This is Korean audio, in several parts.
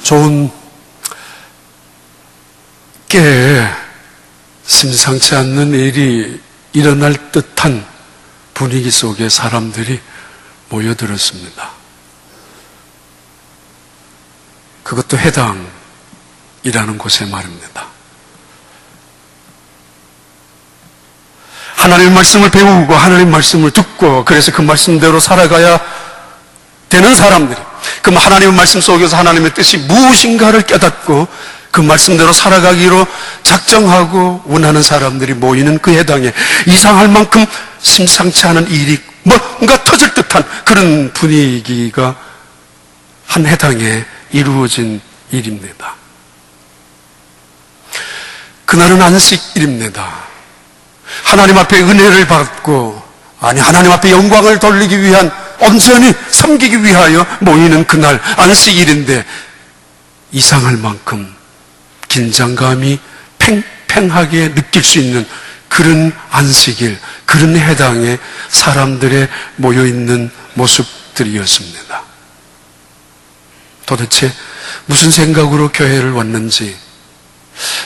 좋은 꽤 심상치 않는 일이 일어날 듯한 분위기 속에 사람들이 모여들었습니다. 그것도 회당이라는 곳에 말입니다. 하나님의 말씀을 배우고 하나님의 말씀을 듣고 그래서 그 말씀대로 살아가야 되는 사람들이, 그 하나님의 말씀 속에서 하나님의 뜻이 무엇인가를 깨닫고 그 말씀대로 살아가기로 작정하고 원하는 사람들이 모이는 그 회당에 이상할 만큼 심상치 않은 일이 뭔가 터질 듯한 그런 분위기가 한 회당에 이루어진 일입니다. 그날은 안식일입니다. 하나님 앞에 은혜를 받고, 하나님 앞에 영광을 돌리기 위한, 온전히 섬기기 위하여 모이는 그날 안식일인데 이상할 만큼 긴장감이 팽팽하게 느낄 수 있는 그런 안식일, 그런 회당에 사람들의 모여있는 모습들이었습니다. 도대체 무슨 생각으로 교회를 왔는지,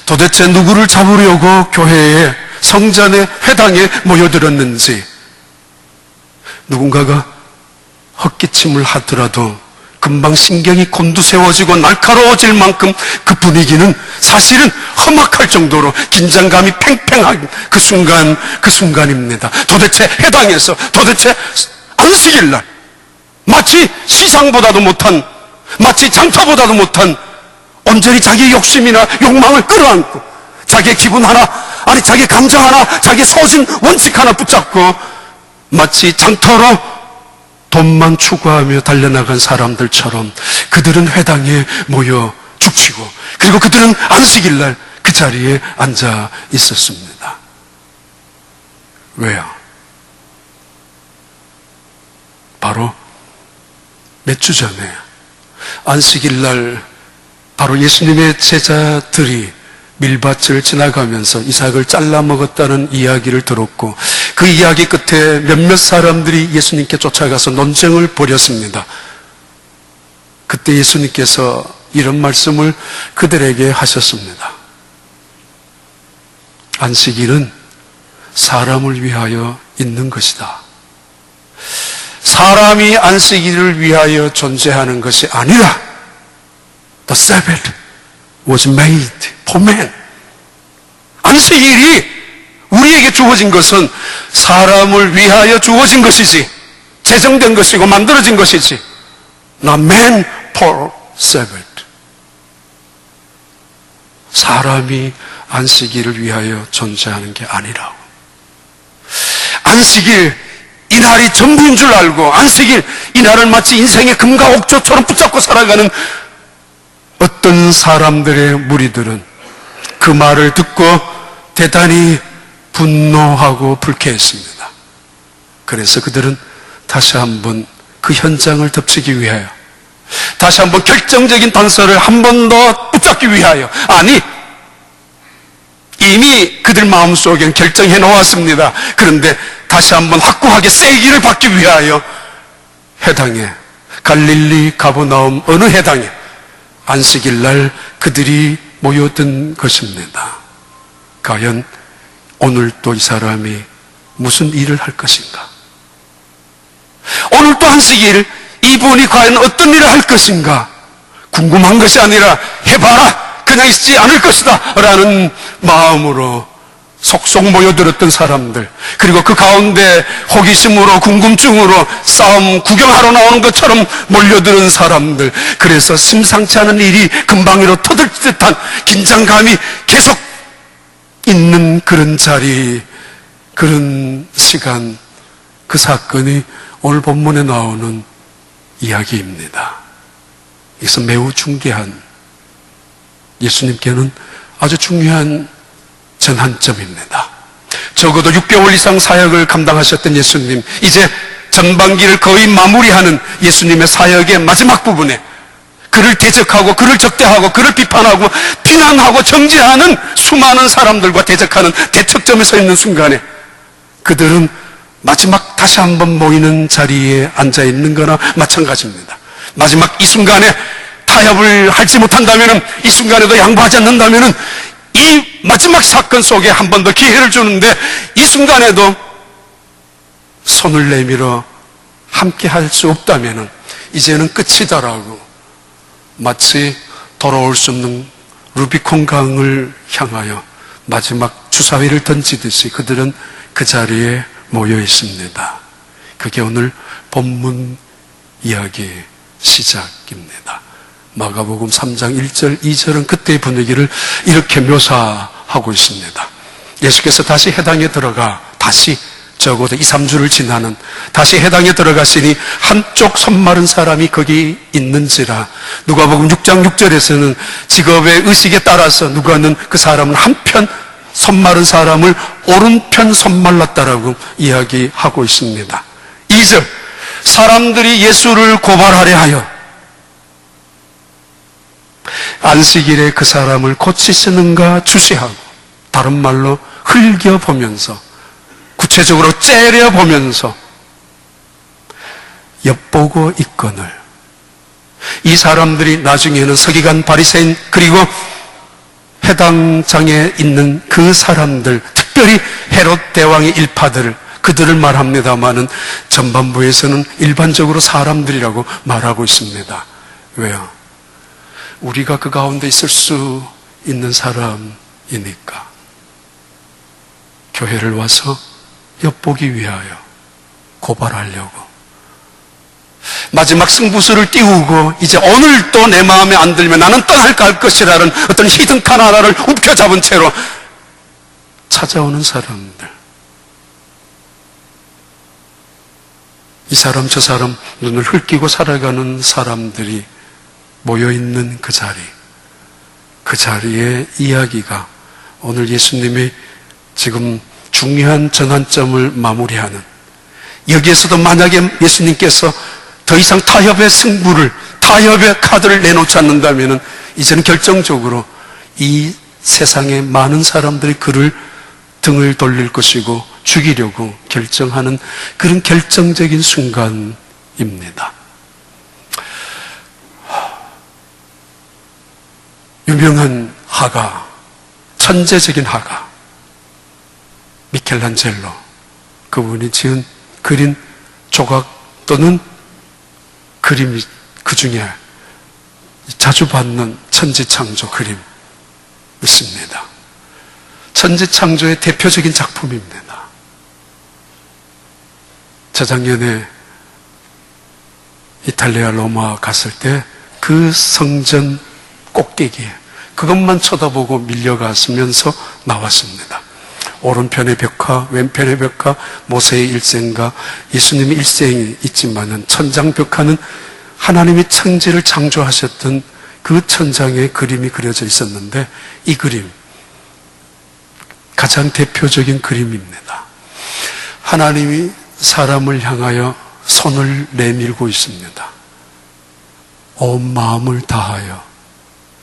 도대체 누구를 잡으려고 교회에, 성전의 회당에 모여들었는지, 누군가가 헛기침을 하더라도 금방 신경이 곤두세워지고 날카로워질 만큼 그 분위기는 사실은 험악할 정도로 긴장감이 팽팽한 그 순간입니다. 도대체 회당에서, 도대체 안식일날 마치 시상보다도 못한, 마치 장터보다도 못한, 온전히 자기 욕심이나 욕망을 끌어안고 자기의 기분 하나, 아니 자기의 감정 하나, 자기의 소신 원칙 하나 붙잡고 마치 장터로 돈만 추구하며 달려나간 사람들처럼 그들은 회당에 모여 죽치고, 그리고 그들은 안식일날 그 자리에 앉아 있었습니다. 왜요? 바로 몇 주 전에 안식일날 바로 예수님의 제자들이 밀밭을 지나가면서 이삭을 잘라 먹었다는 이야기를 들었고, 그 이야기 끝에 몇몇 사람들이 예수님께 쫓아가서 논쟁을 벌였습니다. 그때 예수님께서 이런 말씀을 그들에게 하셨습니다. 안식일은 사람을 위하여 있는 것이다. 사람이 안식일을 위하여 존재하는 것이 아니라 The Sabbath was made for man. 안식일이 우리에게 주어진 것은 사람을 위하여 주어진 것이지, 제정된 것이고 만들어진 것이지, not man for Sabbath. 사람이 안식일을 위하여 존재하는 게 아니라고. 안식일, 이날이 전부인 줄 알고, 안식일, 이날을 마치 인생의 금과 옥조처럼 붙잡고 살아가는 어떤 사람들의 무리들은 그 말을 듣고 대단히 분노하고 불쾌했습니다. 그래서 그들은 다시 한번 그 현장을 덮치기 위하여, 다시 한번 결정적인 단서를 한 번 더 붙잡기 위하여, 아니 이미 그들 마음속엔 결정해 놓았습니다. 그런데 다시 한번 확고하게 세기를 받기 위하여 회당에, 갈릴리 가버나움 어느 회당에 안식일날 그들이 모여든 것입니다. 과연 오늘 또 이 사람이 무슨 일을 할 것인가? 오늘 또 안식일 이분이 과연 어떤 일을 할 것인가? 궁금한 것이 아니라 해봐라, 그냥 있지 않을 것이다 라는 마음으로 속속 모여들었던 사람들, 그리고 그 가운데 호기심으로, 궁금증으로 싸움 구경하러 나오는 것처럼 몰려드는 사람들, 그래서 심상치 않은 일이 금방이로 터질 듯한 긴장감이 계속 있는 그런 자리, 그런 시간, 그 사건이 오늘 본문에 나오는 이야기입니다. 이것은 매우 중대한, 예수님께는 아주 중요한 전환점입니다. 적어도 6개월 이상 사역을 감당하셨던 예수님, 이제 전반기를 거의 마무리하는 예수님의 사역의 마지막 부분에 그를 대적하고, 그를 적대하고, 그를 비판하고, 비난하고, 정죄하는 수많은 사람들과 대적하는 대척점에 서 있는 순간에 그들은 마지막 다시 한번 모이는 자리에 앉아 있는 거나 마찬가지입니다. 마지막 이 순간에 타협을 하지 못한다면, 이 순간에도 양보하지 않는다면, 이 마지막 사건 속에 한 번 더 기회를 주는데, 이 순간에도 손을 내밀어 함께 할 수 없다면 이제는 끝이다라고 마치 돌아올 수 없는 루비콘 강을 향하여 마지막 주사위를 던지듯이 그들은 그 자리에 모여 있습니다. 그게 오늘 본문 이야기의 시작입니다. 마가복음 3장 1절, 2절은 그때의 분위기를 이렇게 묘사하고 있습니다. 예수께서 다시 해당에 들어가 다시 적어도 2, 3주를 지나는 다시 해당에 들어가시니 한쪽 손 마른 사람이 거기 있는지라. 누가복음 6장 6절에서는 직업의 의식에 따라서 누가는 그 사람은 한편 손 마른 사람을 오른편 손 말랐다라고 이야기하고 있습니다. 2절, 사람들이 예수를 고발하려 하여 안식일에 그 사람을 고치시는가 주시하고, 다른 말로 흘겨보면서, 구체적으로 째려보면서 엿보고 있거늘, 이 사람들이 나중에는 서기관, 바리새인, 그리고 해당장에 있는 그 사람들, 특별히 헤롯 대왕의 일파들, 그들을 말합니다마는 전반부에서는 일반적으로 사람들이라고 말하고 있습니다. 왜요? 우리가 그 가운데 있을 수 있는 사람이니까. 교회를 와서 엿보기 위하여 고발하려고, 마지막 승부수를 띄우고 이제 오늘 또 내 마음에 안 들면 나는 떠날까 할 것이라는 어떤 히든칸 하나를 움켜잡은 채로 찾아오는 사람들, 이 사람 저 사람 눈을 흘끼고 살아가는 사람들이 모여있는 그 자리, 그 자리의 이야기가 오늘 예수님이 지금 중요한 전환점을 마무리하는, 여기에서도 만약에 예수님께서 더 이상 타협의 승부를, 타협의 카드를 내놓지 않는다면 이제는 결정적으로 이 세상의 많은 사람들이 그를 등을 돌릴 것이고 죽이려고 결정하는 그런 결정적인 순간입니다. 유명한 화가, 천재적인 화가 미켈란젤로, 그분이 지은 그린 조각 또는 그림이 그 중에 자주 받는 천지창조 그림 있습니다. 천지창조의 대표적인 작품입니다. 저작년에 이탈리아 로마 갔을 때 그 성전 꼭대기에 그것만 쳐다보고 밀려갔으면서 나왔습니다. 오른편의 벽화, 왼편의 벽화, 모세의 일생과 예수님의 일생이 있지만은 천장 벽화는 하나님이 천지를 창조하셨던 그 천장에 그림이 그려져 있었는데, 이 그림 가장 대표적인 그림입니다. 하나님이 사람을 향하여 손을 내밀고 있습니다. 온 마음을 다하여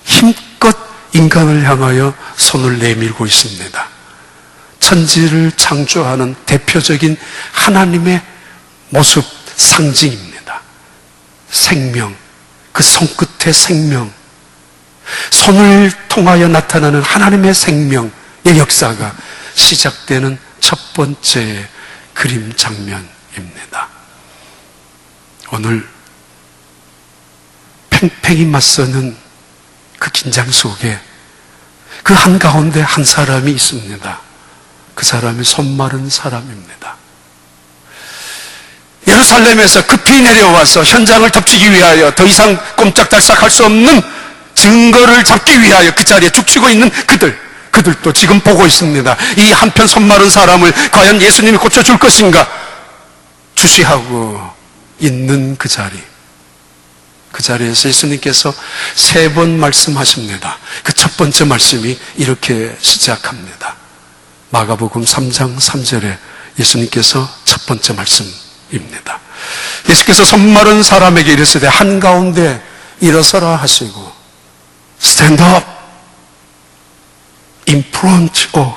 힘껏 인간을 향하여 손을 내밀고 있습니다. 천지를 창조하는 대표적인 하나님의 모습, 상징입니다. 생명, 그 손끝의 생명, 손을 통하여 나타나는 하나님의 생명의 역사가 시작되는 첫 번째 그림 장면입니다. 오늘 팽팽히 맞서는 그 긴장 속에 그 한가운데 한 사람이 있습니다. 그 사람이 손 마른 사람입니다. 예루살렘에서 급히 내려와서 현장을 덮치기 위하여 더 이상 꼼짝달싹할 수 없는 증거를 잡기 위하여 그 자리에 죽치고 있는 그들도 지금 보고 있습니다. 이 한편 손 마른 사람을 과연 예수님이 고쳐줄 것인가 주시하고 있는 그 자리, 그 자리에서 예수님께서 3번 말씀하십니다. 그 첫 번째 말씀이 이렇게 시작합니다. 마가복음 3장 3절에 예수님께서 첫 번째 말씀입니다. 예수께서 손 마른 사람에게 이르시되 한가운데 일어서라 하시고, stand up in front of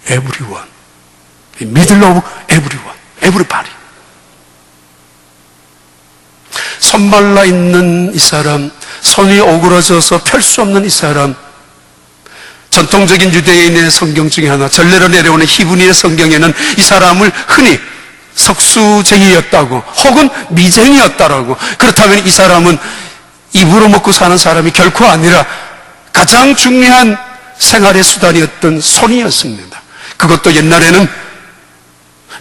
everyone, in middle of everyone, everybody. 손 말라 있는 이 사람, 손이 오그러져서 펼 수 없는 이 사람, 전통적인 유대인의 성경 중에 하나, 전례로 내려오는 히브리의 성경에는 이 사람을 흔히 석수쟁이였다고 혹은 미쟁이였다라고, 그렇다면 이 사람은 입으로 먹고 사는 사람이 결코 아니라 가장 중요한 생활의 수단이었던 손이었습니다. 그것도 옛날에는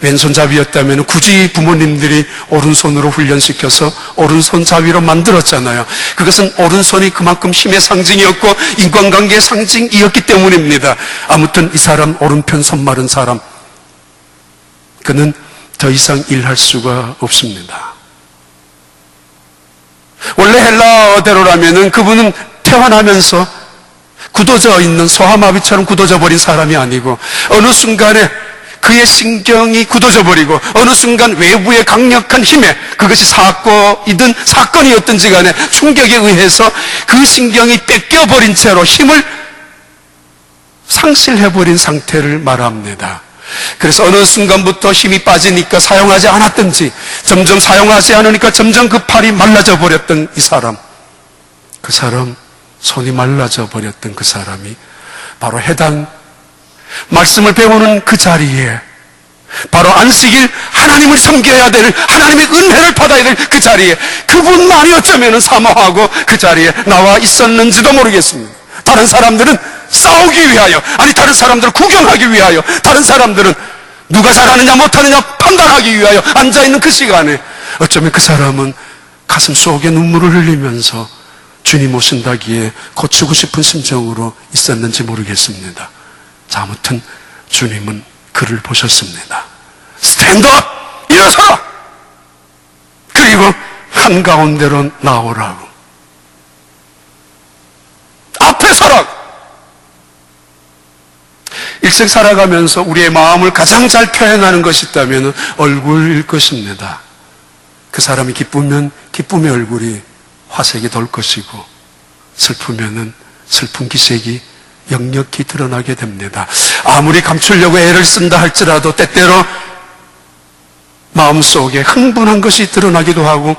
왼손잡이였다면 굳이 부모님들이 오른손으로 훈련시켜서 오른손잡이로 만들었잖아요. 그것은 오른손이 그만큼 힘의 상징이었고 인간관계의 상징이었기 때문입니다. 아무튼 이 사람, 오른편 손 마른 사람, 그는 더 이상 일할 수가 없습니다. 원래 헬라어대로라면 그분은 태어나면서 굳어져 있는 소아마비처럼 굳어져 버린 사람이 아니고 어느 순간에 그의 신경이 굳어져 버리고 어느 순간 외부의 강력한 힘에, 그것이 사고이든 사건이었든지 간에 충격에 의해서 그 신경이 뺏겨버린 채로 힘을 상실해버린 상태를 말합니다. 그래서 어느 순간부터 힘이 빠지니까 사용하지 않았든지 점점 사용하지 않으니까 점점 그 팔이 말라져 버렸던 이 사람, 그 사람, 손이 말라져 버렸던 그 사람이 바로 해당 말씀을 배우는 그 자리에, 바로 안식일 하나님을 섬겨야 될, 하나님의 은혜를 받아야 될 그 자리에 그분만이 어쩌면 사모하고 그 자리에 나와 있었는지도 모르겠습니다. 다른 사람들은 싸우기 위하여, 아니 다른 사람들을 구경하기 위하여, 다른 사람들은 누가 잘하느냐 못하느냐 판단하기 위하여 앉아있는 그 시간에 어쩌면 그 사람은 가슴 속에 눈물을 흘리면서 주님 오신다기에 고치고 싶은 심정으로 있었는지 모르겠습니다. 자, 아무튼 주님은 그를 보셨습니다. 스탠드업! 일어서라! 그리고 한가운데로 나오라고, 앞에 서라고. 일생 살아가면서 우리의 마음을 가장 잘 표현하는 것이 있다면 얼굴일 것입니다. 그 사람이 기쁘면 기쁨의 얼굴이 화색이 돌 것이고 슬프면은 슬픈 기색이 역력히 드러나게 됩니다. 아무리 감추려고 애를 쓴다 할지라도 때때로 마음속에 흥분한 것이 드러나기도 하고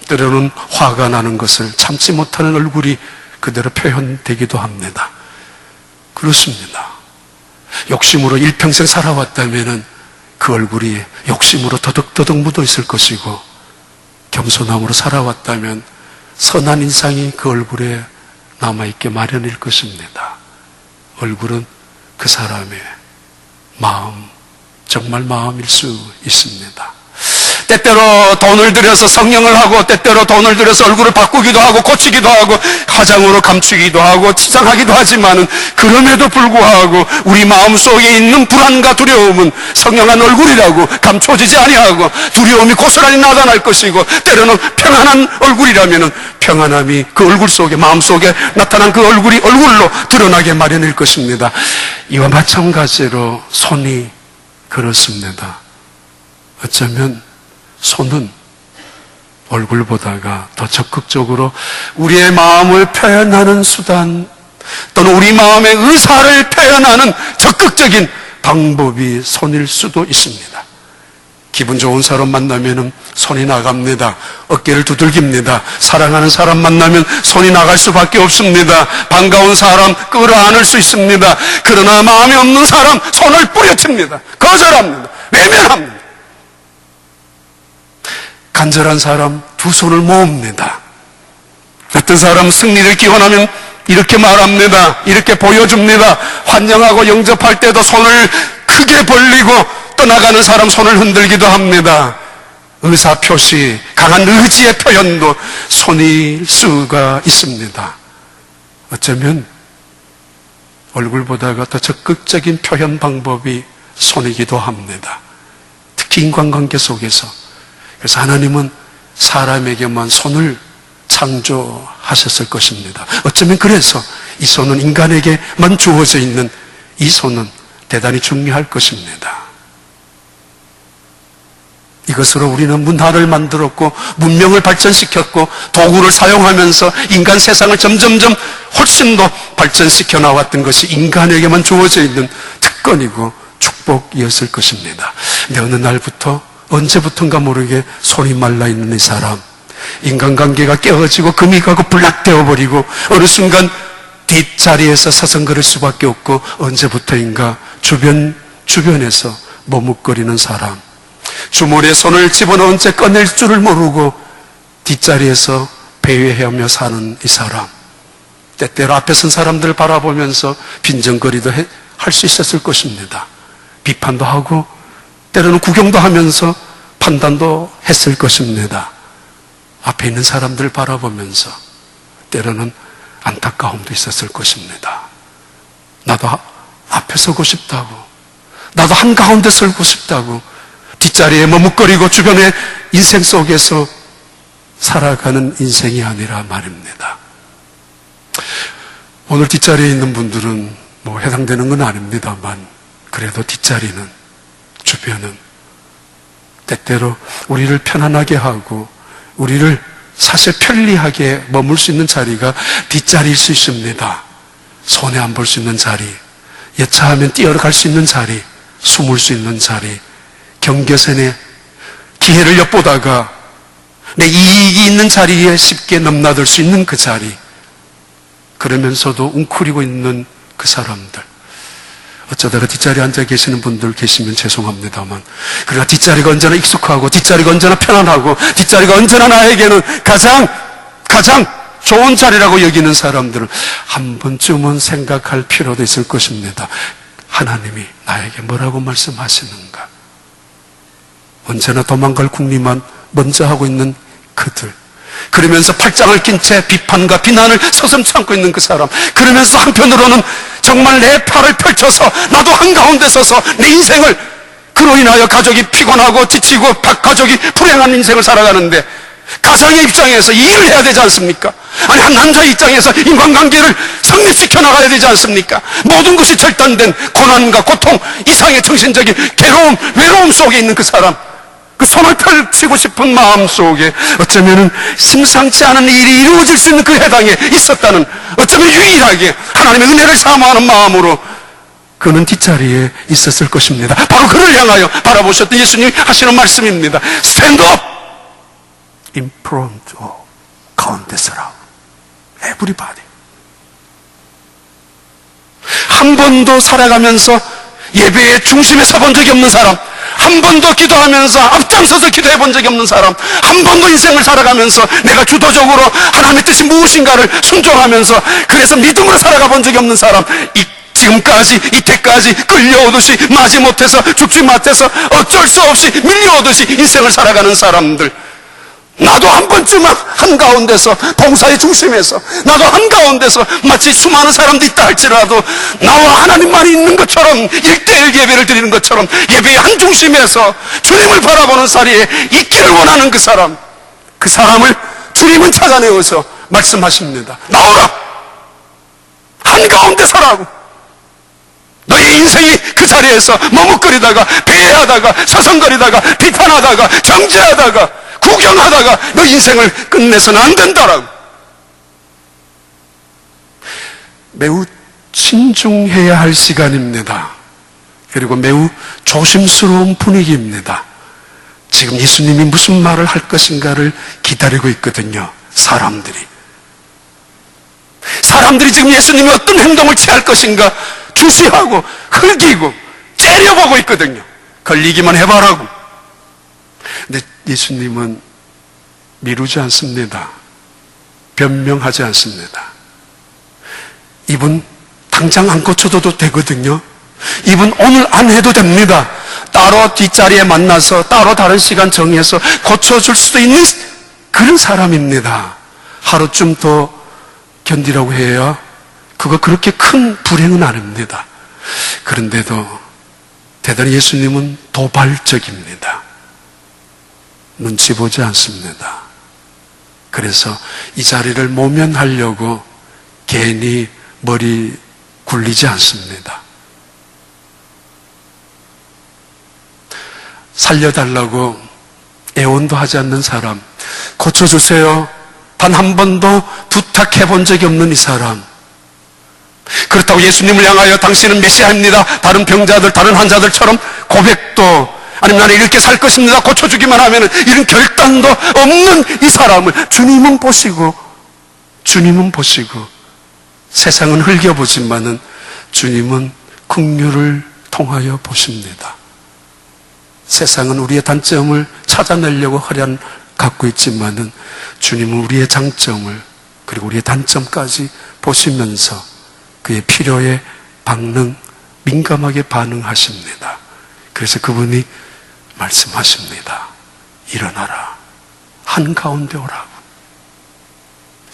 때로는 화가 나는 것을 참지 못하는 얼굴이 그대로 표현되기도 합니다. 그렇습니다. 욕심으로 일평생 살아왔다면 그 얼굴이 욕심으로 더덕더덕 묻어 있을 것이고, 겸손함으로 살아왔다면 선한 인상이 그 얼굴에 남아있게 마련일 것입니다. 얼굴은 그 사람의 마음, 정말 마음일 수 있습니다. 때때로 돈을 들여서 성형을 하고, 때때로 돈을 들여서 얼굴을 바꾸기도 하고 고치기도 하고 화장으로 감추기도 하고 치장하기도 하지만은, 그럼에도 불구하고 우리 마음속에 있는 불안과 두려움은 성형한 얼굴이라고 감춰지지 아니하고 두려움이 고스란히 나타날 것이고, 때로는 평안한 얼굴이라면은 평안함이 그 얼굴 속에, 마음속에 나타난 그 얼굴이 얼굴로 드러나게 마련일 것입니다. 이와 마찬가지로 손이 그렇습니다. 어쩌면 손은 얼굴보다가 더 적극적으로 우리의 마음을 표현하는 수단, 또는 우리 마음의 의사를 표현하는 적극적인 방법이 손일 수도 있습니다. 기분 좋은 사람 만나면 손이 나갑니다. 어깨를 두들깁니다. 사랑하는 사람 만나면 손이 나갈 수밖에 없습니다. 반가운 사람 끌어안을 수 있습니다. 그러나 마음이 없는 사람 손을 뿌려칩니다. 거절합니다. 외면합니다. 간절한 사람 두 손을 모읍니다. 어떤 사람 승리를 기원하면 이렇게 말합니다. 이렇게 보여줍니다. 환영하고 영접할 때도 손을 크게 벌리고, 떠나가는 사람 손을 흔들기도 합니다. 의사표시, 강한 의지의 표현도 손일 수가 있습니다. 어쩌면 얼굴보다가 더 적극적인 표현 방법이 손이기도 합니다. 특히 인간관계 속에서. 그래서 하나님은 사람에게만 손을 창조하셨을 것입니다. 어쩌면 그래서 이 손은 인간에게만 주어져 있는 이 손은 대단히 중요할 것입니다. 이것으로 우리는 문화를 만들었고 문명을 발전시켰고 도구를 사용하면서 인간 세상을 점점점 훨씬 더 발전시켜 나왔던 것이 인간에게만 주어져 있는 특권이고 축복이었을 것입니다. 근데 어느 날부터, 언제부턴가 모르게 손이 말라있는 이 사람, 인간관계가 깨어지고 금이 가고 불락되어 버리고 어느 순간 뒷자리에서 서성거릴 수밖에 없고 언제부터인가 주변에서 머뭇거리는 사람, 주머니에 손을 집어넣은 채 꺼낼 줄을 모르고 뒷자리에서 배회하며 사는 이 사람, 때때로 앞에 선 사람들 바라보면서 빈정거리도 할 수 있었을 것입니다. 비판도 하고 때로는 구경도 하면서 판단도 했을 것입니다. 앞에 있는 사람들 바라보면서 때로는 안타까움도 있었을 것입니다. 나도 앞에 서고 싶다고, 나도 한가운데 서고 싶다고 뒷자리에 머뭇거리고 주변의 인생 속에서 살아가는 인생이 아니라 말입니다. 오늘 뒷자리에 있는 분들은 해당되는 건 아닙니다만, 그래도 뒷자리는, 주변은 때때로 우리를 편안하게 하고 우리를 사실 편리하게 머물 수 있는 자리가 뒷자리일 수 있습니다. 손해 안 볼 수 있는 자리, 여차하면 뛰어갈 수 있는 자리, 숨을 수 있는 자리, 경계선에 기회를 엿보다가 내 이익이 있는 자리에 쉽게 넘나들 수 있는 그 자리, 그러면서도 웅크리고 있는 그 사람들, 어쩌다가 뒷자리에 앉아 계시는 분들 계시면 죄송합니다만, 그러나 뒷자리가 언제나 익숙하고 뒷자리가 언제나 편안하고 뒷자리가 언제나 나에게는 가장 좋은 자리라고 여기는 사람들은 한 번쯤은 생각할 필요도 있을 것입니다. 하나님이 나에게 뭐라고 말씀하시는가? 언제나 도망갈 궁리만 먼저 하고 있는 그들, 그러면서 팔짱을 낀 채 비판과 비난을 서슴지 않고 있는 그 사람, 그러면서 한편으로는 정말 내 팔을 펼쳐서 나도 한가운데 서서 내 인생을, 그로 인하여 가족이 피곤하고 지치고 가족이 불행한 인생을 살아가는데 가정의 입장에서 일을 해야 되지 않습니까? 아니, 한 남자의 입장에서 인간관계를 성립시켜 나가야 되지 않습니까? 모든 것이 절단된 고난과 고통, 이상의 정신적인 괴로움, 외로움 속에 있는 그 사람, 그 손을 펼치고 싶은 마음 속에 어쩌면 심상치 않은 일이 이루어질 수 있는 그 해당에 있었다는, 어쩌면 유일하게 하나님의 은혜를 사모하는 마음으로 그는 뒷자리에 있었을 것입니다. 바로 그를 향하여 바라보셨던 예수님이 하시는 말씀입니다. Stand up in front of, 가운데 서라. Everybody. 한 번도 살아가면서 예배의 중심에 서본 적이 없는 사람, 한 번도 기도하면서 앞장서서 기도해 본 적이 없는 사람, 한 번도 인생을 살아가면서 내가 주도적으로 하나님의 뜻이 무엇인가를 순종하면서 그래서 믿음으로 살아가 본 적이 없는 사람, 지금까지 이때까지 끌려오듯이 마지못해서 죽지 못해서 어쩔 수 없이 밀려오듯이 인생을 살아가는 사람들, 나도 한 번쯤은 한가운데서, 봉사의 중심에서 나도 한가운데서 마치 수많은 사람들이 있다 할지라도 나와 하나님만이 있는 것처럼 1대1 예배를 드리는 것처럼 예배의 한 중심에서 주님을 바라보는 자리에 있기를 원하는 그 사람, 그 사람을 주님은 찾아내어서 말씀하십니다. 나오라, 한가운데 서라고. 너의 인생이 그 자리에서 머뭇거리다가 배회하다가 서성거리다가 비판하다가 정죄하다가 구경하다가 너 인생을 끝내서는 안 된다라고. 매우 신중해야 할 시간입니다. 그리고 매우 조심스러운 분위기입니다. 지금 예수님이 무슨 말을 할 것인가를 기다리고 있거든요. 사람들이 지금 예수님이 어떤 행동을 취할 것인가 주시하고 흘기고 째려보고 있거든요. 걸리기만 해봐라고. 근데 예수님은 미루지 않습니다. 변명하지 않습니다. 이분 당장 안 고쳐도 되거든요. 이분 오늘 안 해도 됩니다. 따로 뒷자리에 만나서 따로 다른 시간 정해서 고쳐줄 수도 있는 그런 사람입니다. 하루쯤 더 견디라고 해야 그거 그렇게 큰 불행은 아닙니다. 그런데도 대단히 예수님은 도발적입니다. 눈치 보지 않습니다. 그래서 이 자리를 모면하려고 괜히 머리 굴리지 않습니다. 살려달라고 애원도 하지 않는 사람, 고쳐주세요 단 한 번도 부탁해 본 적이 없는 이 사람, 그렇다고 예수님을 향하여 당신은 메시아입니다, 다른 병자들, 다른 환자들처럼 고백도 아니면 나는 이렇게 살 것입니다 고쳐주기만 하면 이런 결단도 없는 이 사람을 주님은 보시고 세상은 흘겨보지만은 주님은 긍휼을 통하여 보십니다. 세상은 우리의 단점을 찾아내려고 허련 갖고 있지만은 주님은 우리의 장점을 그리고 우리의 단점까지 보시면서 그의 필요에 민감하게 반응하십니다. 그래서 그분이 말씀하십니다. 일어나라. 한가운데 오라고.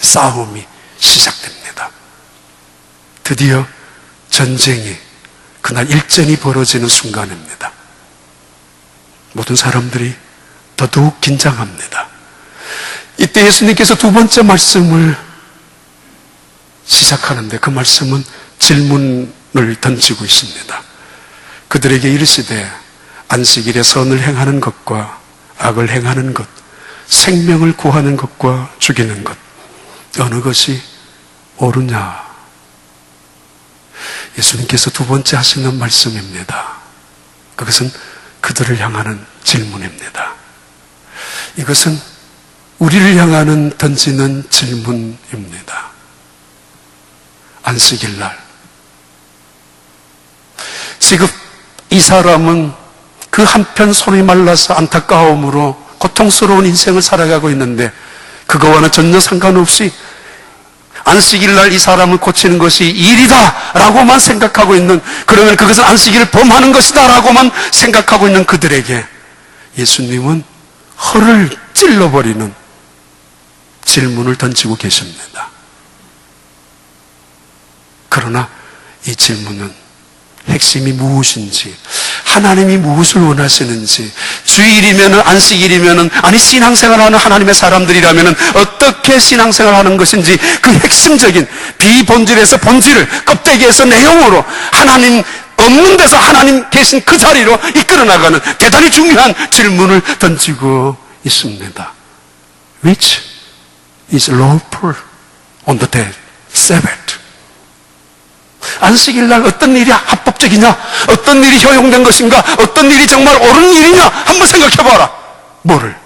싸움이 시작됩니다. 드디어 전쟁이 그날 일전이 벌어지는 순간입니다. 모든 사람들이 더더욱 긴장합니다. 이때 예수님께서 두 번째 말씀을 시작하는데 그 말씀은 질문을 던지고 있습니다. 그들에게 이르시되 안식일에 선을 행하는 것과 악을 행하는 것, 생명을 구하는 것과 죽이는 것, 어느 것이 옳으냐? 예수님께서 두 번째 하시는 말씀입니다. 그것은 그들을 향하는 질문입니다. 이것은 우리를 향하는 던지는 질문입니다. 안식일날 지금 이 사람은 그 한편 손이 말라서 안타까움으로 고통스러운 인생을 살아가고 있는데 그거와는 전혀 상관없이 안식일날 이 사람을 고치는 것이 일이다 라고만 생각하고 있는, 그러면 그것은 안식일을 범하는 것이다 라고만 생각하고 있는 그들에게 예수님은 허를 찔러버리는 질문을 던지고 계십니다. 그러나 이 질문은 핵심이 무엇인지, 하나님이 무엇을 원하시는지, 주일이면 안식일이면 아니 신앙생활하는 하나님의 사람들이라면 어떻게 신앙생활하는 것인지 그 핵심적인 비본질에서 본질을, 껍데기에서 내용으로 하나님 없는 데서 하나님 계신 그 자리로 이끌어 나가는 대단히 중요한 질문을 던지고 있습니다. Which is lawful on the day, Sabbath? 안식일날 어떤 일이 합법적이냐? 어떤 일이 허용된 것인가? 어떤 일이 정말 옳은 일이냐? 한번 생각해봐라. 뭐를?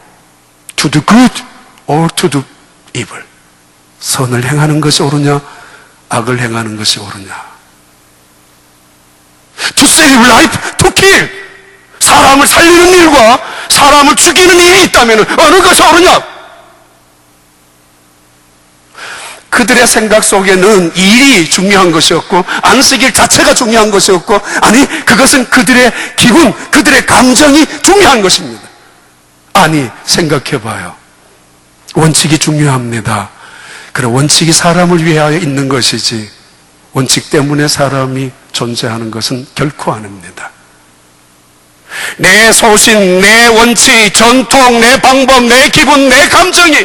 To do good or to do evil? 선을 행하는 것이 옳으냐? 악을 행하는 것이 옳으냐? To save life, to kill. 사람을 살리는 일과 사람을 죽이는 일이 있다면 어느 것이 옳으냐? 그들의 생각 속에는 일이 중요한 것이었고 안식일 자체가 중요한 것이었고, 아니 그것은 그들의 기분, 그들의 감정이 중요한 것입니다. 아니 생각해봐요. 원칙이 중요합니다. 그래, 원칙이 사람을 위하여 있는 것이지 원칙 때문에 사람이 존재하는 것은 결코 아닙니다. 내 소신, 내 원칙, 전통, 내 방법, 내 기분, 내 감정이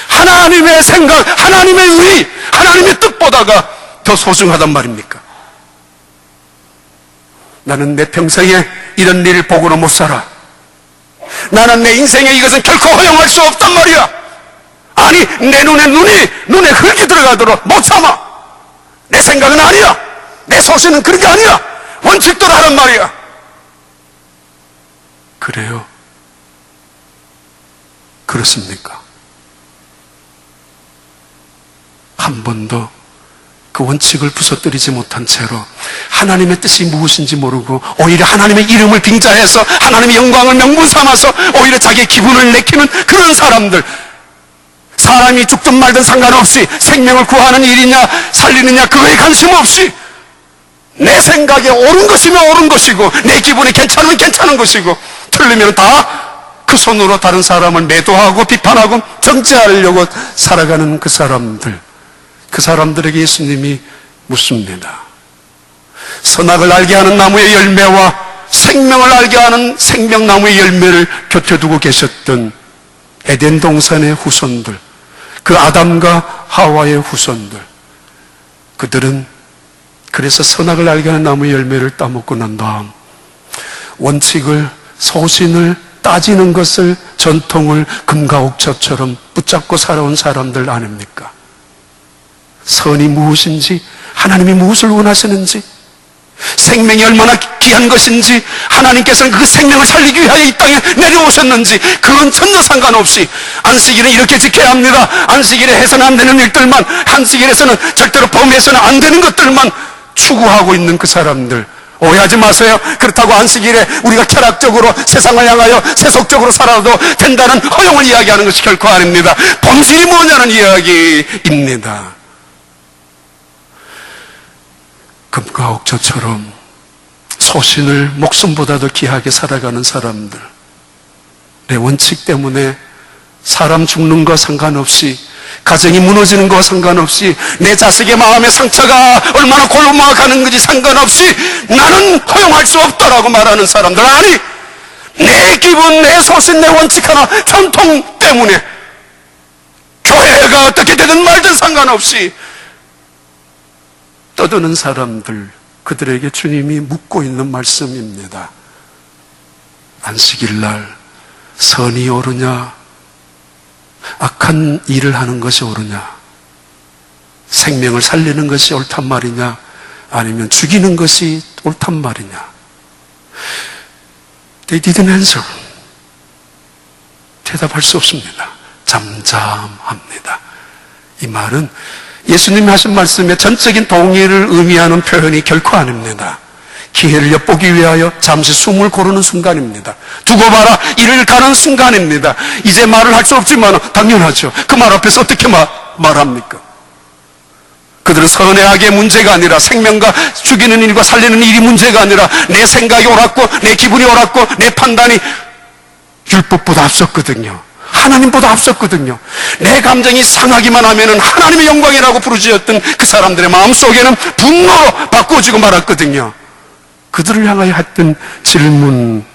하나님의 생각, 하나님의 의의, 하나님의 뜻보다가 더 소중하단 말입니까? 나는 내 평생에 이런 일을 보고는 못 살아. 나는 내 인생에 이것은 결코 허용할 수 없단 말이야. 아니 내 눈에 흙이 들어가도록 못 참아. 내 생각은 아니야. 내 소신은 그런 게 아니야. 원칙대로 하란 말이야. 그래요? 그렇습니까? 한 번도 그 원칙을 부서뜨리지 못한 채로 하나님의 뜻이 무엇인지 모르고 오히려 하나님의 이름을 빙자해서 하나님의 영광을 명분 삼아서 오히려 자기의 기분을 내키는 그런 사람들, 사람이 죽든 말든 상관없이 생명을 구하는 일이냐 살리느냐 그거에 관심 없이 내 생각에 옳은 것이면 옳은 것이고 내 기분이 괜찮으면 괜찮은 것이고 틀리면 다 그 손으로 다른 사람을 매도하고 비판하고 정죄하려고 살아가는 그 사람들에게 예수님이 묻습니다. 선악을 알게 하는 나무의 열매와 생명을 알게 하는 생명나무의 열매를 곁에 두고 계셨던 에덴 동산의 후손들, 그 아담과 하와의 후손들, 그들은 그래서 선악을 알게 하는 나무의 열매를 따먹고 난 다음 원칙을, 소신을 따지는 것을, 전통을 금과 옥처처럼 붙잡고 살아온 사람들 아닙니까? 선이 무엇인지, 하나님이 무엇을 원하시는지, 생명이 얼마나 귀한 것인지, 하나님께서는 그 생명을 살리기 위하여 이 땅에 내려오셨는지, 그건 전혀 상관없이 안식일은 이렇게 지켜야 합니다, 안식일에 해서는 안 되는 일들만, 안식일에서는 절대로 범해서는 안 되는 것들만 추구하고 있는 그 사람들, 오해하지 마세요. 그렇다고 안식일에 우리가 쾌락적으로 세상을 향하여 세속적으로 살아도 된다는 허용을 이야기하는 것이 결코 아닙니다. 본질이 뭐냐는 이야기입니다. 금과 옥조처럼 소신을 목숨보다도 귀하게 살아가는 사람들, 내 원칙 때문에 사람 죽는 거 상관없이, 가정이 무너지는 거 상관없이, 내 자식의 마음의 상처가 얼마나 골마가는 건지 상관없이 나는 허용할 수 없다라고 말하는 사람들, 아니, 내 기분, 내 소신, 내 원칙 하나, 전통 때문에 교회가 어떻게 되든 말든 상관없이 떠드는 사람들, 그들에게 주님이 묻고 있는 말씀입니다. 안식일날 선이 옳으냐, 악한 일을 하는 것이 옳으냐, 생명을 살리는 것이 옳단 말이냐, 아니면 죽이는 것이 옳단 말이냐. They didn't answer. 대답할 수 없습니다. 잠잠합니다. 이 말은 예수님이 하신 말씀에 전적인 동의를 의미하는 표현이 결코 아닙니다. 기회를 엿보기 위하여 잠시 숨을 고르는 순간입니다. 두고 봐라, 이를 가는 순간입니다. 이제 말을 할 수 없지만 당연하죠. 그 말 앞에서 어떻게 말합니까? 그들은 선의 악의 문제가 아니라, 생명과 죽이는 일과 살리는 일이 문제가 아니라, 내 생각이 옳았고 내 기분이 옳았고 내 판단이 율법보다 앞섰거든요. 하나님보다 앞섰거든요. 내 감정이 상하기만 하면은 하나님의 영광이라고 부르짖었던 그 사람들의 마음속에는 분노로 바꾸어지고 말았거든요. 그들을 향하여 했던 질문입니다.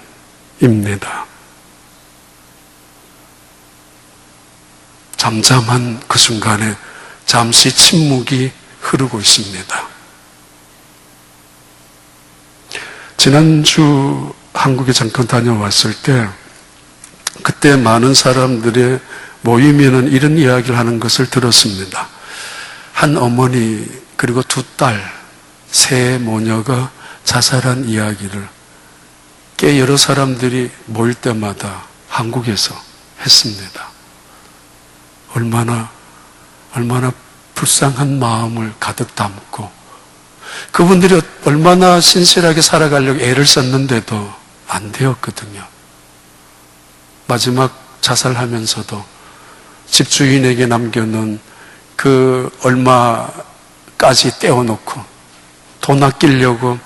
잠잠한 그 순간에 잠시 침묵이 흐르고 있습니다. 지난주 한국에 잠깐 다녀왔을 때, 그때 많은 사람들의 모임에는 이런 이야기를 하는 것을 들었습니다. 한 어머니 그리고 두 딸, 세 모녀가 자살한 이야기를 꽤 여러 사람들이 모일 때마다 한국에서 했습니다. 얼마나 불쌍한 마음을 가득 담고, 그분들이 얼마나 신실하게 살아가려고 애를 썼는데도 안 되었거든요. 마지막 자살하면서도 집주인에게 남겨놓은 그 얼마까지 떼어놓고 돈 아끼려고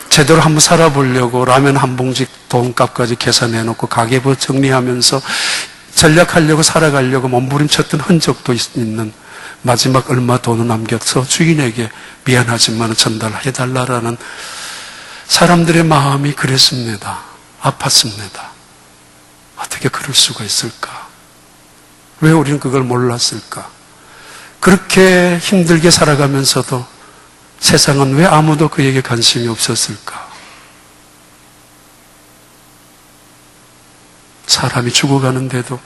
제대로 한번 살아보려고 라면 한 봉지 돈값까지 계산해놓고 가계부 정리하면서 전략하려고 살아가려고 몸부림쳤던 흔적도 있는, 마지막 얼마 돈을 남겨서 주인에게 미안하지만 전달해달라라는 사람들의 마음이 그랬습니다. 아팠습니다. 어떻게 그럴 수가 있을까? 왜 우리는 그걸 몰랐을까? 그렇게 힘들게 살아가면서도 세상은 왜 아무도 그에게 관심이 없었을까? 사람이 죽어가는데도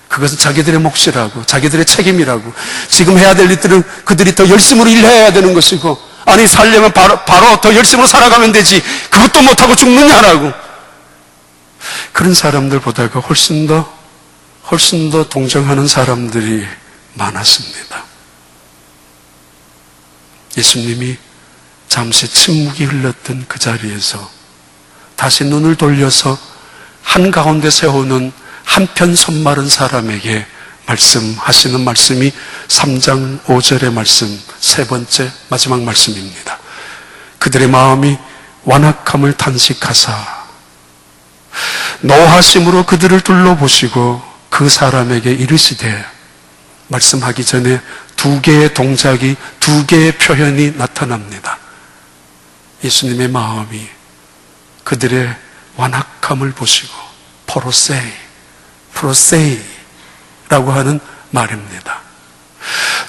그것은 자기들의 몫이라고, 자기들의 책임이라고, 지금 해야 될 일들은 그들이 더 열심으로 일해야 되는 것이고, 아니 살려면 바로 더 열심으로 살아가면 되지, 그것도 못하고 죽느냐라고. 그런 사람들보다가 훨씬 더 동정하는 사람들이 많았습니다. 예수님이 잠시 침묵이 흘렀던 그 자리에서 다시 눈을 돌려서 한가운데 세우는 한편 손마른 사람에게 말씀하시는 말씀이 3장 5절의 말씀, 세 번째 마지막 말씀입니다. 그들의 마음이 완악함을 탄식하사 노하심으로 그들을 둘러보시고 그 사람에게 이르시되, 말씀하기 전에 두 개의 동작이, 두 개의 표현이 나타납니다. 예수님의 마음이 그들의 완악함을 보시고, 프로세이라고 하는 말입니다.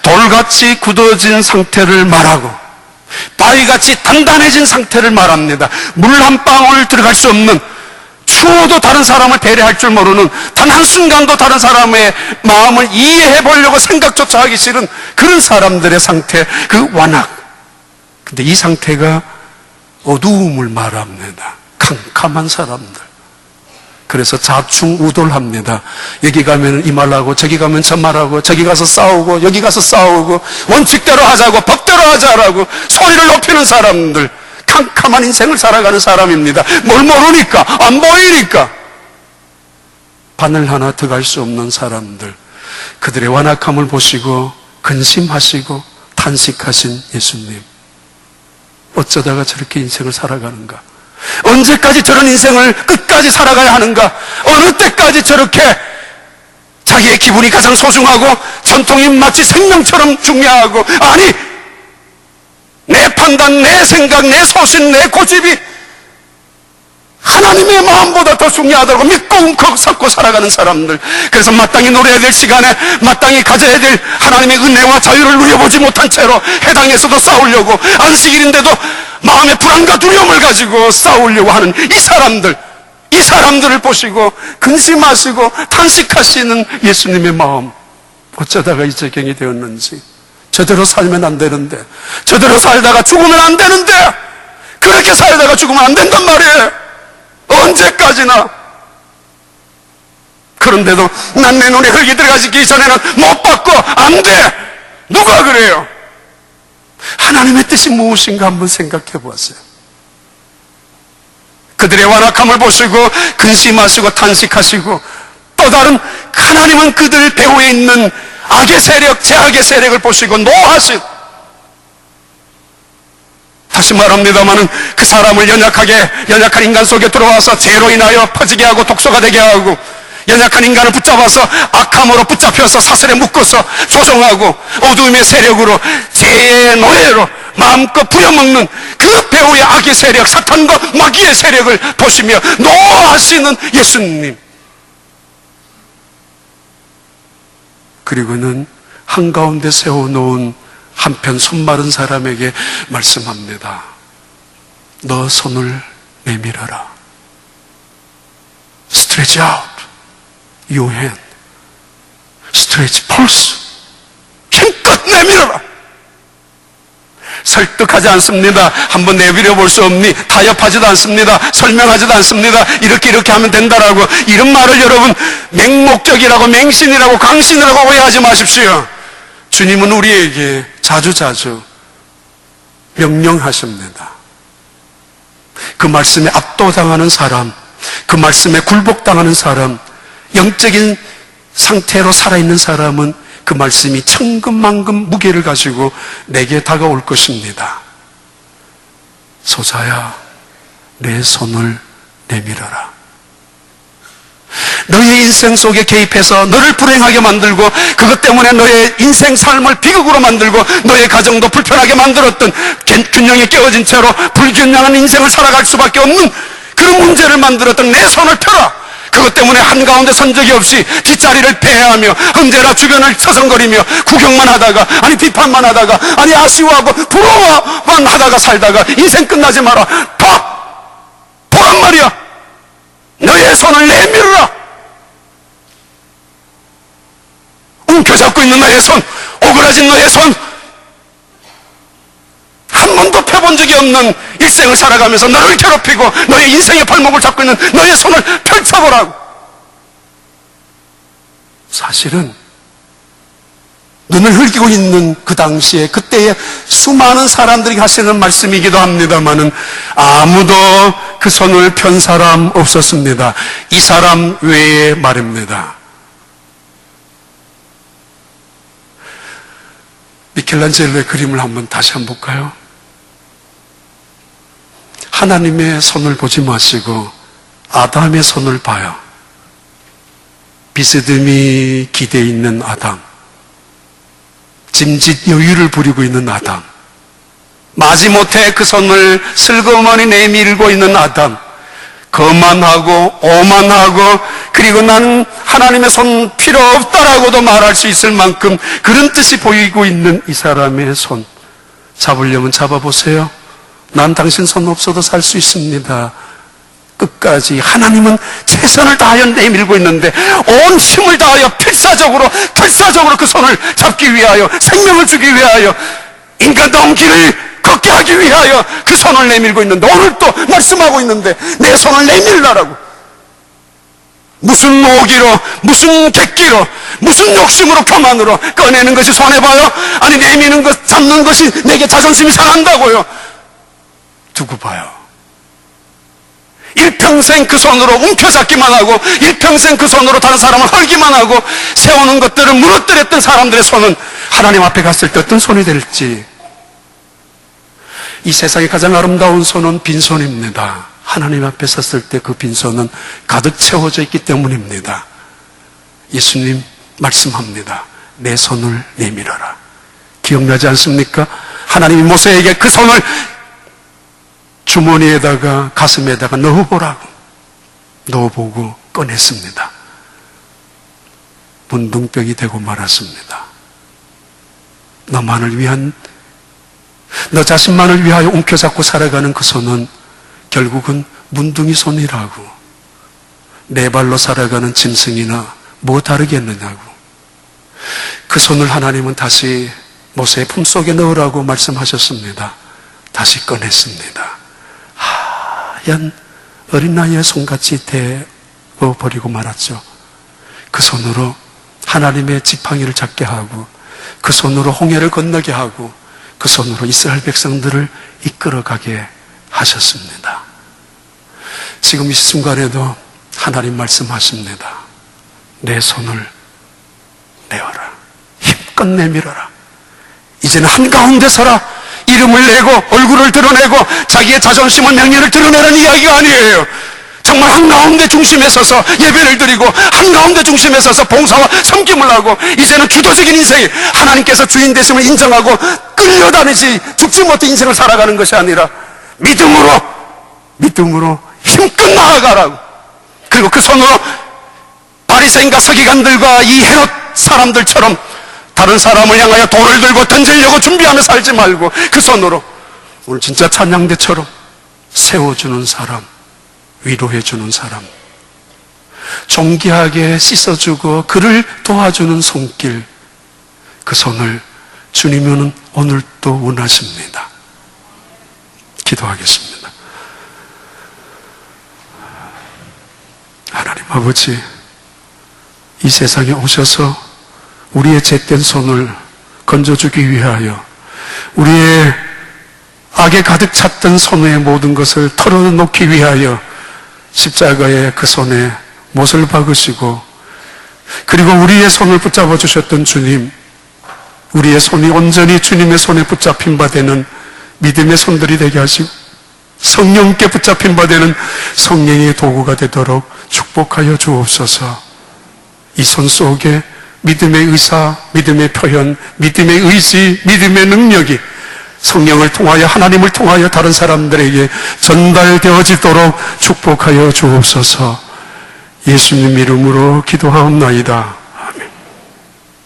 돌같이 굳어진 상태를 말하고 바위같이 단단해진 상태를 말합니다. 물 한 방울 들어갈 수 없는, 추워도 다른 사람을 배려할 줄 모르는, 단 한순간도 다른 사람의 마음을 이해해 보려고 생각조차 하기 싫은 그런 사람들의 상태, 그 완악. 근데 이 상태가 어두움을 말합니다. 캄캄한 사람들. 그래서 자충우돌합니다. 여기 가면 이 말하고 저기 가면 저 말하고 저기 가서 싸우고 여기 가서 싸우고 원칙대로 하자고 법대로 하자라고 소리를 높이는 사람들, 캄캄한 인생을 살아가는 사람입니다. 뭘 모르니까, 안 보이니까 바늘 하나 더 갈 수 없는 사람들, 그들의 완악함을 보시고 근심하시고 탄식하신 예수님, 어쩌다가 저렇게 인생을 살아가는가? 언제까지 저런 인생을 끝까지 살아가야 하는가? 어느 때까지 저렇게 자기의 기분이 가장 소중하고 전통이 마치 생명처럼 중요하고, 아니 내 판단, 내 생각, 내 소신, 내 고집이 하나님의 마음보다 더 중요하다고 믿고 움컥 섞고 살아가는 사람들. 그래서 마땅히 누려야 될 시간에 마땅히 가져야 될 하나님의 은혜와 자유를 누려보지 못한 채로 해당에서도 싸우려고, 안식일인데도 마음의 불안과 두려움을 가지고 싸우려고 하는 이 사람들을 보시고 근심하시고 탄식하시는 예수님의 마음, 어쩌다가 이 지경이 되었는지. 제대로 살면 안 되는데, 제대로 살다가 죽으면 안 되는데, 그렇게 살다가 죽으면 안 된단 말이에요. 언제까지나. 그런데도 난 내 눈에 흙이 들어가기 전에는 못 받고 안 돼. 누가 그래요? 하나님의 뜻이 무엇인가 한번 생각해 보았어요. 그들의 완악함을 보시고 근심하시고 탄식하시고, 또 다른 하나님은 그들 배후에 있는 악의 세력, 제악의 세력을 보시고 노하신, 다시 말합니다마는 그 사람을 연약한 인간 속에 들어와서 죄로 인하여 퍼지게 하고 독소가 되게 하고, 연약한 인간을 붙잡아서 악함으로 붙잡혀서 사슬에 묶어서 조종하고 어두움의 세력으로 죄의 노예로 마음껏 부려먹는 그 배후의 악의 세력, 사탄과 마귀의 세력을 보시며 노하시는 예수님. 그리고는 한가운데 세워놓은 한편 손마른 사람에게 말씀합니다. 너 손을 내밀어라. Stretch out your hand. Stretch pulse. 힘껏 내밀어라. 설득하지 않습니다. 한번 내밀어 볼 수 없니? 타협하지도 않습니다. 설명하지도 않습니다. 이렇게 하면 된다라고. 이런 말을 여러분 맹목적이라고 맹신이라고 강신이라고 오해하지 마십시오. 주님은 우리에게 자주자주 명령하십니다. 그 말씀에 압도당하는 사람, 그 말씀에 굴복당하는 사람, 영적인 상태로 살아있는 사람은 그 말씀이 천금만금 무게를 가지고 내게 다가올 것입니다. 소자야, 내 손을 내밀어라. 너의 인생 속에 개입해서 너를 불행하게 만들고, 그것 때문에 너의 인생 삶을 비극으로 만들고, 너의 가정도 불편하게 만들었던, 균형이 깨어진 채로 불균형한 인생을 살아갈 수밖에 없는 그런 문제를 만들었던 내 손을 펴라. 그것 때문에 한가운데 선 적이 없이 뒷자리를 패해하며 언제나 주변을 서성거리며 구경만 하다가, 아니 비판만 하다가, 아니 아쉬워하고 부러워만 하다가 살다가 인생 끝나지 마라. 보란 말이야. 너의 손을 내밀어라. 움켜잡고 있는 너의 손, 오그라진 너의 손, 한 번도 펴본 적이 없는 일생을 살아가면서 너를 괴롭히고 너의 인생의 발목을 잡고 있는 너의 손을 펼쳐보라고. 사실은 눈을 흘기고 있는 그 당시에, 그때의 수많은 사람들이 하시는 말씀이기도 합니다만은 아무도 그 손을 편 사람 없었습니다. 이 사람 외에 말입니다. 미켈란젤로의 그림을 한번 다시 한번 볼까요? 하나님의 손을 보지 마시고 아담의 손을 봐요. 비스듬히 기대에 있는 아담, 짐짓 여유를 부리고 있는 아담, 마지못해 그 손을 슬그머니 내밀고 있는 아담, 거만하고 오만하고, 그리고 나는 하나님의 손 필요 없다라고도 말할 수 있을 만큼 그런 뜻이 보이고 있는 이 사람의 손, 잡으려면 잡아보세요. 난 당신 손 없어도 살 수 있습니다. 끝까지 하나님은 최선을 다하여 내밀고 있는데 온 힘을 다하여 필사적으로 그 손을 잡기 위하여, 생명을 주기 위하여 인간다운 길을 얻게 하기 위하여 그 손을 내밀고 있는데, 오늘 또 말씀하고 있는데 내 손을 내밀라라고. 무슨 모기로, 무슨 객기로, 무슨 욕심으로, 교만으로 꺼내는 것이 손해봐요? 아니 내미는 것, 잡는 것이 내게 자존심이 상한다고요? 두고 봐요. 일평생 그 손으로 움켜잡기만 하고, 일평생 그 손으로 다른 사람을 헐기만 하고 세우는 것들을 무너뜨렸던 사람들의 손은 하나님 앞에 갔을 때 어떤 손이 될지. 이 세상에 가장 아름다운 손은 빈손입니다. 하나님 앞에 섰을 때 그 빈손은 가득 채워져 있기 때문입니다. 예수님 말씀합니다. 내 손을 내밀어라. 기억나지 않습니까? 하나님이 모세에게 그 손을 주머니에다가 가슴에다가 넣어보라고 넣어보고 꺼냈습니다. 문둥병이 되고 말았습니다. 너만을 위한, 너 자신만을 위하여 움켜잡고 살아가는 그 손은 결국은 문둥이 손이라고. 네 발로 살아가는 짐승이나 뭐 다르겠느냐고. 그 손을 하나님은 다시 모세의 품속에 넣으라고 말씀하셨습니다. 다시 꺼냈습니다. 하얀 어린 나이의 손같이 되어버리고 말았죠. 그 손으로 하나님의 지팡이를 잡게 하고, 그 손으로 홍해를 건너게 하고, 그 손으로 이스라엘 백성들을 이끌어가게 하셨습니다. 지금 이 순간에도 하나님 말씀하십니다. 내 손을 내어라. 힘껏 내밀어라. 이제는 한가운데 서라. 이름을 내고 얼굴을 드러내고 자기의 자존심을, 명예를 드러내는 이야기가 아니에요. 정말 한가운데 중심에 서서 예배를 드리고, 한가운데 중심에 서서 봉사와 섬김을 하고, 이제는 주도적인 인생, 하나님께서 주인 되심을 인정하고 끌려다니지 죽지 못해 인생을 살아가는 것이 아니라 믿음으로 힘껏 나아가라고. 그리고 그 손으로 바리새인과 서기관들과 이 헤롯 사람들처럼 다른 사람을 향하여 돌을 들고 던지려고 준비하며 살지 말고, 그 손으로 오늘 진짜 찬양대처럼 세워주는 사람, 위로해주는 사람, 존귀하게 씻어주고 그를 도와주는 손길, 그 손을 주님은 오늘도 원하십니다. 기도하겠습니다. 하나님 아버지, 이 세상에 오셔서 우리의 잿된 손을 건져주기 위하여, 우리의 악에 가득 찼던 손의 모든 것을 털어놓기 위하여 십자가의 그 손에 못을 박으시고, 그리고 우리의 손을 붙잡아 주셨던 주님, 우리의 손이 온전히 주님의 손에 붙잡힌 바 되는 믿음의 손들이 되게 하시고, 성령께 붙잡힌 바 되는 성령의 도구가 되도록 축복하여 주옵소서. 이 손 속에 믿음의 의사, 믿음의 표현, 믿음의 의지, 믿음의 능력이 성령을 통하여, 하나님을 통하여 다른 사람들에게 전달되어지도록 축복하여 주옵소서. 예수님 이름으로 기도하옵나이다.